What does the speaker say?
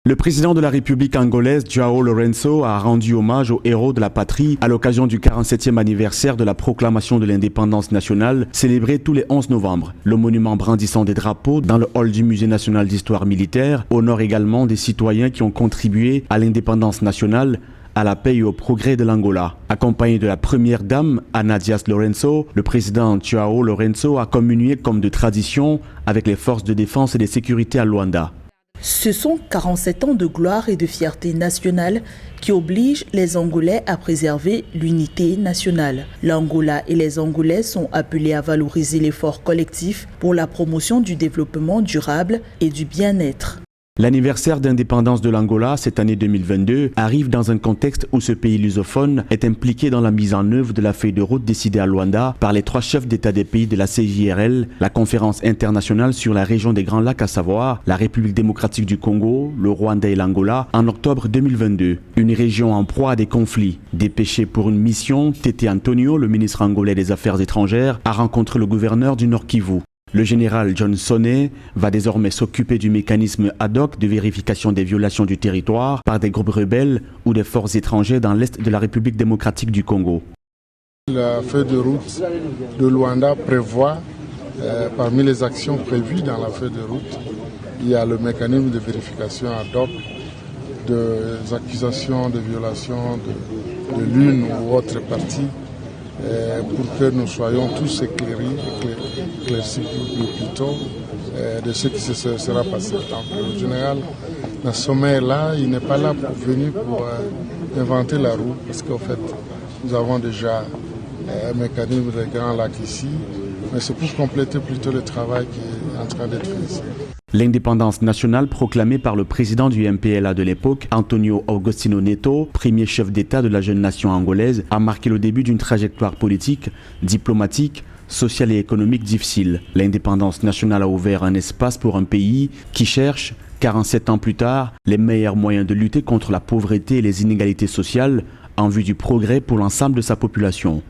Le président de la République angolaise, João Lourenço, a rendu hommage aux héros de la patrie à l'occasion du 47e anniversaire de la proclamation de l'indépendance nationale, célébrée tous les 11 novembre. Le monument brandissant des drapeaux dans le hall du Musée national d'histoire militaire honore également des citoyens qui ont contribué à l'indépendance nationale, à la paix et au progrès de l'Angola. Accompagné de la première dame, Ana Dias Lourenço, le président João Lourenço a communié comme de tradition avec les forces de défense et de sécurité à Luanda. Ce sont 47 ans de gloire et de fierté nationale qui obligent les Angolais à préserver l'unité nationale. L'Angola et les Angolais sont appelés à valoriser l'effort collectif pour la promotion du développement durable et du bien-être. L'anniversaire d'indépendance de l'Angola, cette année 2022, arrive dans un contexte où ce pays lusophone est impliqué dans la mise en œuvre de la feuille de route décidée à Luanda par les 3 chefs d'État des pays de la CJRL, la conférence internationale sur la région des Grands Lacs, à savoir la République démocratique du Congo, le Rwanda et l'Angola, en octobre 2022. Une région en proie à des conflits. Dépêché pour une mission, Tété Antonio, le ministre angolais des Affaires étrangères, a rencontré le gouverneur du Nord Kivu. Le général John Sonné va désormais s'occuper du mécanisme ad hoc de vérification des violations du territoire par des groupes rebelles ou des forces étrangères dans l'est de la République démocratique du Congo. La feuille de route de Luanda prévoit, parmi les actions prévues dans la feuille de route, il y a le mécanisme de vérification ad hoc des accusations de violation de l'une ou autre partie, pour que nous soyons tous éclaircis plutôt de ce qui se sera passé. Donc, le général Nassomé est là, il n'est pas là pour venir pour inventer la roue, parce qu'en fait, nous avons déjà un mécanisme de Grands Lacs ici, mais c'est pour compléter plutôt le travail qui est en train d'être fait ici. L'indépendance nationale proclamée par le président du MPLA de l'époque, Antonio Agostinho Neto, premier chef d'État de la jeune nation angolaise, a marqué le début d'une trajectoire politique, diplomatique, sociale et économique difficile. L'indépendance nationale a ouvert un espace pour un pays qui cherche, 47 ans plus tard, les meilleurs moyens de lutter contre la pauvreté et les inégalités sociales en vue du progrès pour l'ensemble de sa population.